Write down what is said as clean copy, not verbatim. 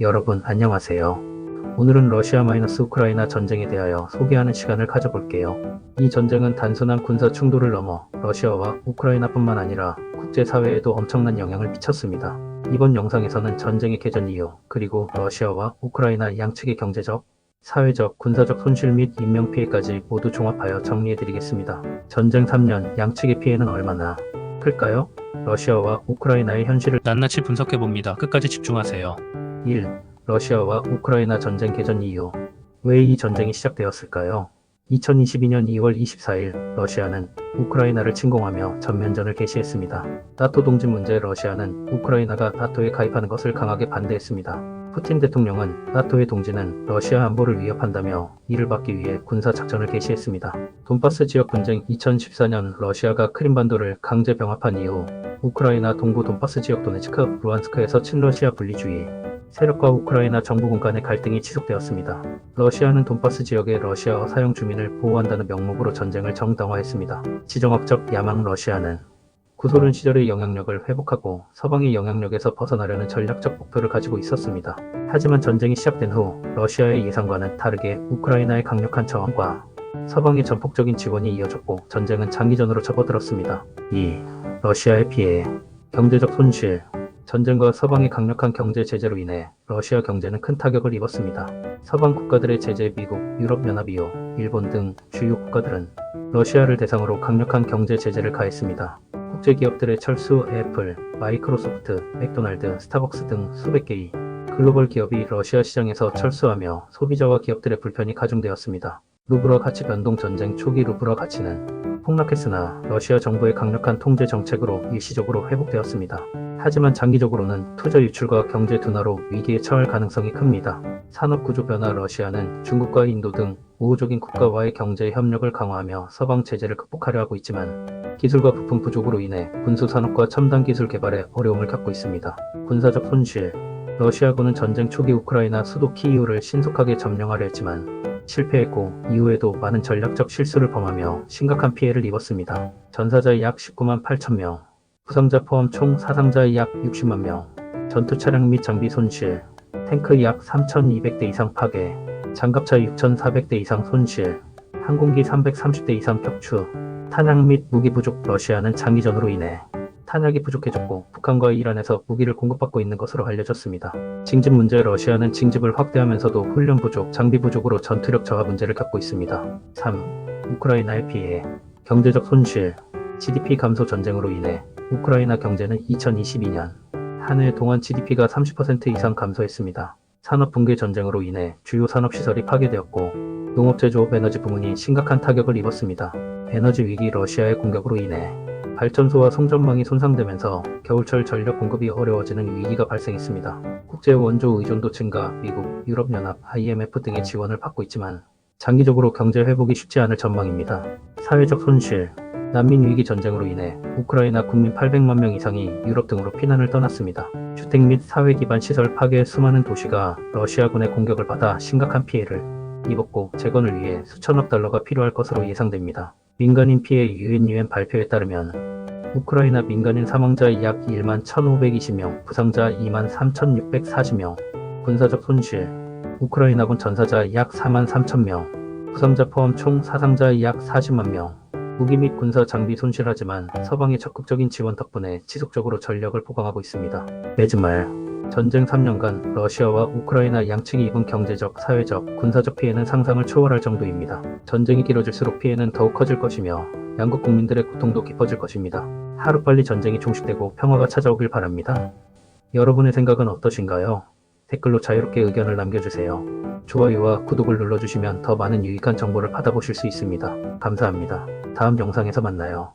여러분 안녕하세요. 오늘은 러시아 우크라이나 전쟁에 대하여 소개하는 시간을 가져볼게요. 이 전쟁은 단순한 군사 충돌을 넘어 러시아와 우크라이나뿐만 아니라 국제사회에도 엄청난 영향을 미쳤습니다. 이번 영상에서는 전쟁의 개전 이유, 그리고 러시아와 우크라이나 양측의 경제적, 사회적, 군사적 손실 및 인명피해까지 모두 종합하여 정리해드리겠습니다. 전쟁 3년 양측의 피해는 얼마나 클까요? 러시아와 우크라이나의 현실을 낱낱이 분석해봅니다. 끝까지 집중하세요. 1. 러시아와 우크라이나 전쟁 개전 이유. 왜 이 전쟁이 시작되었을까요? 2022년 2월 24일 러시아는 우크라이나를 침공하며 전면전을 개시했습니다. 나토 동진 문제. 러시아는 우크라이나가 나토에 가입하는 것을 강하게 반대했습니다. 푸틴 대통령은 나토의 동진은 러시아 안보를 위협한다며 이를 막기 위해 군사작전을 개시했습니다. 돈바스 지역 분쟁. 2014년 러시아가 크림반도를 강제 병합한 이후 우크라이나 동부 돈바스 지역 도네츠크, 루안스크에서 친러시아 분리주의 세력과 우크라이나 정부군 간의 갈등이 지속되었습니다. 러시아는 돈바스 지역의 러시아어 사용 주민을 보호한다는 명목으로 전쟁을 정당화했습니다. 지정학적 야망. 러시아는 구소련 시절의 영향력을 회복하고 서방의 영향력에서 벗어나려는 전략적 목표를 가지고 있었습니다. 하지만 전쟁이 시작된 후 러시아의 예상과는 다르게 우크라이나의 강력한 저항과 서방의 전폭적인 지원이 이어졌고 전쟁은 장기전으로 접어들었습니다. 2. 러시아의 피해. 경제적 손실. 전쟁과 서방의 강력한 경제 제재로 인해 러시아 경제는 큰 타격을 입었습니다. 서방 국가들의 제재, 미국, 유럽연합이요, 일본 등 주요 국가들은 러시아를 대상으로 강력한 경제 제재를 가했습니다. 국제 기업들의 철수, 애플, 마이크로소프트, 맥도날드, 스타벅스 등 수백 개의 글로벌 기업이 러시아 시장에서 철수하며 소비자와 기업들의 불편이 가중되었습니다. 루블화 가치 변동. 전쟁 초기 루블화 가치는 폭락했으나 러시아 정부의 강력한 통제 정책으로 일시적으로 회복되었습니다. 하지만 장기적으로는 투자 유출과 경제 둔화로 위기에 처할 가능성이 큽니다. 산업 구조 변화. 러시아는 중국과 인도 등 우호적인 국가와의 경제 협력을 강화하며 서방 제재를 극복하려 하고 있지만 기술과 부품 부족으로 인해 군수 산업과 첨단 기술 개발에 어려움을 겪고 있습니다. 군사적 손실. 러시아군은 전쟁 초기 우크라이나 수도 키이우를 신속하게 점령하려 했지만 실패했고 이후에도 많은 전략적 실수를 범하며 심각한 피해를 입었습니다. 전사자 약 19만 8천 명, 부상자 포함 총 사상자 약 60만 명, 전투 차량 및 장비 손실, 탱크 약 3,200대 이상 파괴, 장갑차 6,400대 이상 손실, 항공기 330대 이상 격추, 탄약 및 무기 부족. 러시아는 장기전으로 인해 탄약이 부족해졌고 북한과 이란에서 무기를 공급받고 있는 것으로 알려졌습니다. 징집 문제. 러시아는 징집을 확대하면서도 훈련 부족, 장비 부족으로 전투력 저하 문제를 겪고 있습니다. 3. 우크라이나의 피해. 경제적 손실. GDP 감소. 전쟁으로 인해 우크라이나 경제는 2022년 한 해 동안 GDP가 30% 이상 감소했습니다. 산업 붕괴. 전쟁으로 인해 주요 산업시설이 파괴되었고 농업제조업 에너지 부문이 심각한 타격을 입었습니다. 에너지 위기. 러시아의 공격으로 인해 발전소와 송전망이 손상되면서 겨울철 전력 공급이 어려워지는 위기가 발생했습니다. 국제 원조 의존도 증가. 미국, 유럽연합, IMF 등의 지원을 받고 있지만 장기적으로 경제 회복이 쉽지 않을 전망입니다. 사회적 손실. 난민 위기. 전쟁으로 인해 우크라이나 국민 800만 명 이상이 유럽 등으로 피난을 떠났습니다. 주택 및 사회 기반 시설 파괴. 수많은 도시가 러시아군의 공격을 받아 심각한 피해를 입었고 재건을 위해 수천억 달러가 필요할 것으로 예상됩니다. 민간인 피해. UN 발표에 따르면 우크라이나 민간인 사망자 약 1만 1,520명, 부상자 2만 3,640명, 군사적 손실. 우크라이나군 전사자 약 4만 3,000명, 부상자 포함 총 사상자 약 40만 명, 무기 및 군사 장비 손실하지만 서방의 적극적인 지원 덕분에 지속적으로 전력을 보강하고 있습니다. 매주 말 전쟁 3년간 러시아와 우크라이나 양측이 입은 경제적, 사회적, 군사적 피해는 상상을 초월할 정도입니다. 전쟁이 길어질수록 피해는 더욱 커질 것이며 양국 국민들의 고통도 깊어질 것입니다. 하루빨리 전쟁이 종식되고 평화가 찾아오길 바랍니다. 여러분의 생각은 어떠신가요? 댓글로 자유롭게 의견을 남겨주세요. 좋아요와 구독을 눌러주시면 더 많은 유익한 정보를 받아보실 수 있습니다. 감사합니다. 다음 영상에서 만나요.